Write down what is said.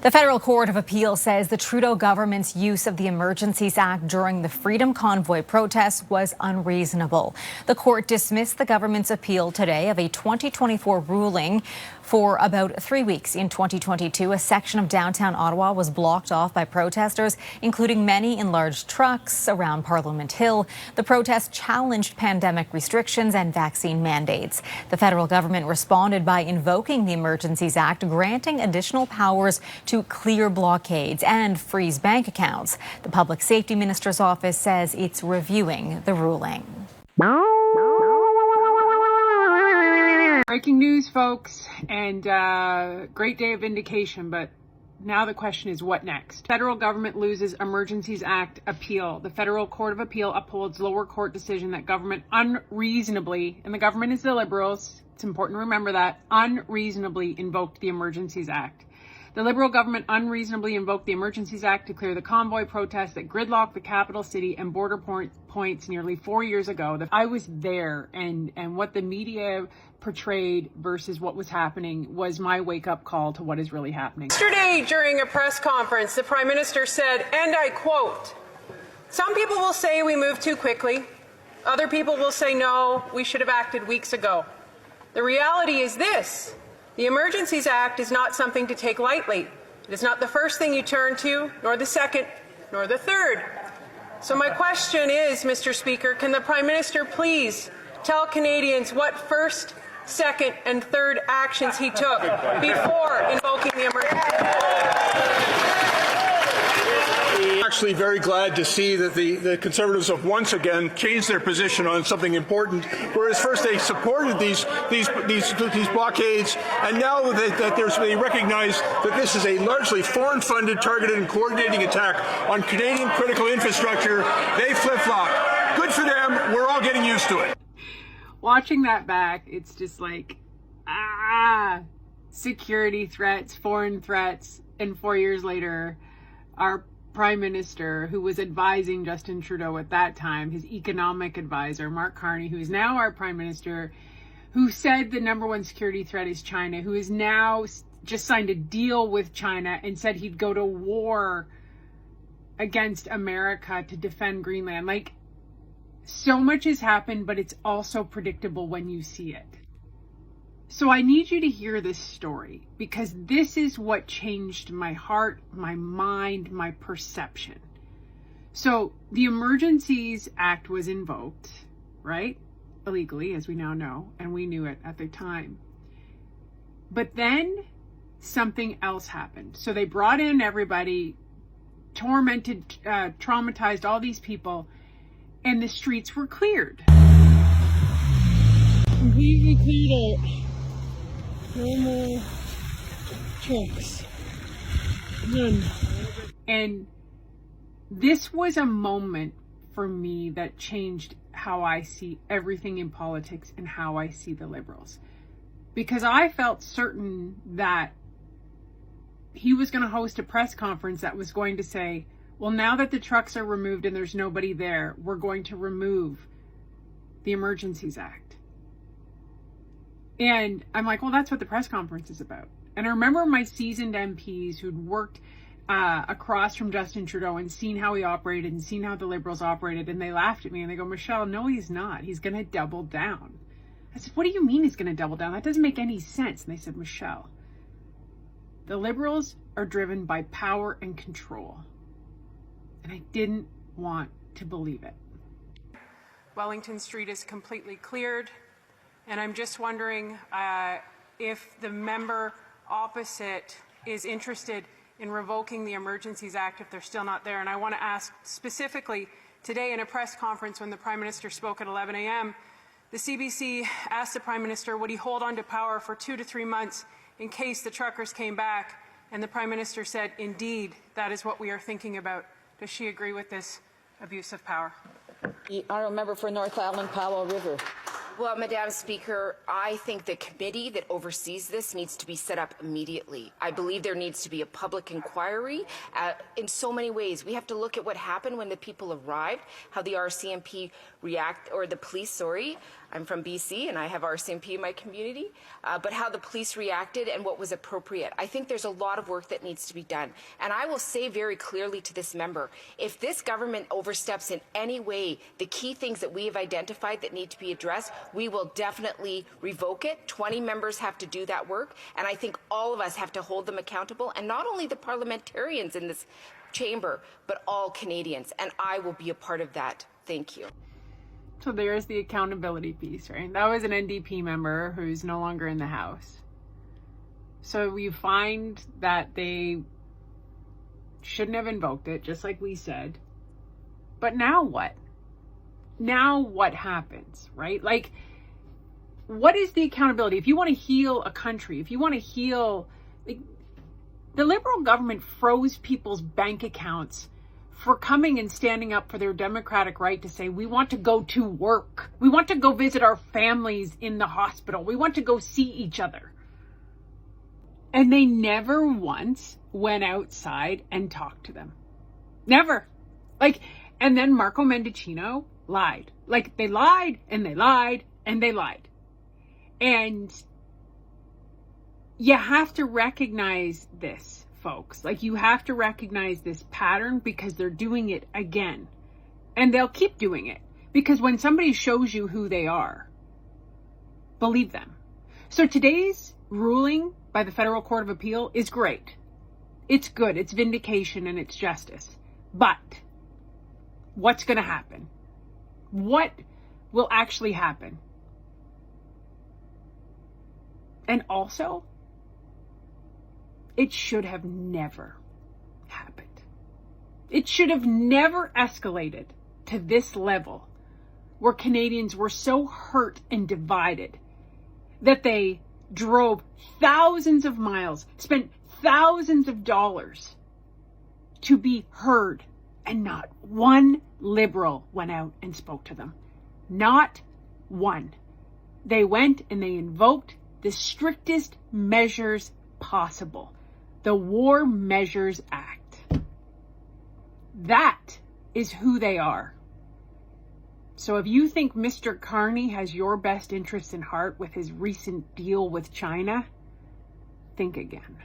The Federal Court of Appeal says the Trudeau government's use of the Emergencies Act during the Freedom Convoy protests was unreasonable. The court dismissed the government's appeal today of a 2024 ruling. For about 3 weeks in 2022, a section of downtown Ottawa was blocked off by protesters, including many in large trucks around Parliament Hill. The protests challenged pandemic restrictions and vaccine mandates. The federal government responded by invoking the Emergencies Act, granting additional powers to clear blockades and freeze bank accounts. The Public Safety Minister's office says it's reviewing the ruling. Breaking news, folks, and great day of vindication, but now the question is what next? Federal government loses Emergencies Act appeal. The Federal Court of Appeal upholds lower court decision that government unreasonably, and the government is the Liberals, it's important to remember that, unreasonably invoked the Emergencies Act. The Liberal government unreasonably invoked the Emergencies Act to clear the convoy protests that gridlocked the capital city and border points nearly 4 years ago. I was there, and what the media portrayed versus what was happening was my wake-up call to what is really happening. Yesterday, during a press conference, the Prime Minister said, and I quote, "Some people will say we moved too quickly. Other people will say, no, we should have acted weeks ago. The reality is this. The Emergencies Act is not something to take lightly. It is not the first thing you turn to, nor the second, nor the third. So my question is, Mr. Speaker, can the Prime Minister please tell Canadians what first, second, and third actions he took before invoking the Emergencies Act? Actually very glad to see that the Conservatives have once again changed their position on something important, whereas first they supported these blockades, and now that they recognize that this is a largely foreign-funded, targeted, and coordinating attack on Canadian critical infrastructure, they flip-flop. Good for them. We're all getting used to it. Watching that back, it's just like, security threats, foreign threats, and 4 years later, our Prime Minister, who was advising Justin Trudeau at that time, his economic advisor, Mark Carney, who is now our Prime Minister, who said the number one security threat is China, who has now just signed a deal with China and said he'd go to war against America to defend Greenland. Like, so much has happened, but it's also predictable when you see it. So I need you to hear this story, because this is what changed my heart, my mind, my perception. So the Emergencies Act was invoked, right? Illegally, as we now know, and we knew it at the time. But then something else happened. So they brought in everybody, tormented, traumatized all these people, and the streets were cleared. Completely cleared out. No more trucks. None. And this was a moment for me that changed how I see everything in politics and how I see the Liberals. Because I felt certain that he was going to host a press conference that was going to say, well, now that the trucks are removed and there's nobody there, we're going to remove the Emergencies Act. And I'm like, well, that's what the press conference is about. And I remember my seasoned MPs who'd worked across from Justin Trudeau and seen how he operated and seen how the Liberals operated. And they laughed at me and they go, Michelle, no, he's not. He's going to double down. I said, what do you mean he's going to double down? That doesn't make any sense. And they said, Michelle, the Liberals are driven by power and control. And I didn't want to believe it. Wellington Street is completely cleared. And I'm just wondering if the member opposite is interested in revoking the Emergencies Act if they're still not there. And I want to ask specifically, today in a press conference when the Prime Minister spoke at 11 a.m., the CBC asked the Prime Minister, would he hold on to power for 2 to 3 months in case the truckers came back? And the Prime Minister said, indeed, that is what we are thinking about. Does she agree with this abuse of power? The honourable member for North Island, Powell River. Well, Madam Speaker, I think the committee that oversees this needs to be set up immediately. I believe there needs to be a public inquiry in so many ways. We have to look at what happened when the people arrived, how the RCMP react, or the police, I'm from BC and I have RCMP in my community, but how the police reacted and what was appropriate. I think there's a lot of work that needs to be done. And I will say very clearly to this member, if this government oversteps in any way the key things that we have identified that need to be addressed, we will definitely revoke it. 20 members have to do that work, and I think all of us have to hold them accountable, and not only the parliamentarians in this chamber, but all Canadians, and I will be a part of that. Thank you. So there's the accountability piece, right? That was an NDP member who's no longer in the House. So you find that they shouldn't have invoked it, just like we said. But now what? Now what happens, right? Like, what is the accountability? If you want to heal a country, if you want to heal, like, the Liberal government froze people's bank accounts for coming and standing up for their democratic right to say, we want to go to work. We want to go visit our families in the hospital. We want to go see each other. And they never once went outside and talked to them. Never. Like, and then Marco Mendicino lied. Like, they lied and they lied and they lied. And you have to recognize this, folks. Like, you have to recognize this pattern, because they're doing it again. And they'll keep doing it, because when somebody shows you who they are, believe them. So today's ruling by the Federal Court of Appeal is great. It's good. It's vindication and it's justice. But what's going to happen? What will actually happen? And also, it should have never happened. It should have never escalated to this level, where Canadians were so hurt and divided that they drove thousands of miles, spent thousands of dollars to be heard, and not one Liberal went out and spoke to them. Not one. They went and they invoked the strictest measures possible. The War Measures Act. That is who they are. So if you think Mr. Carney has your best interest in heart with his recent deal with China, think again.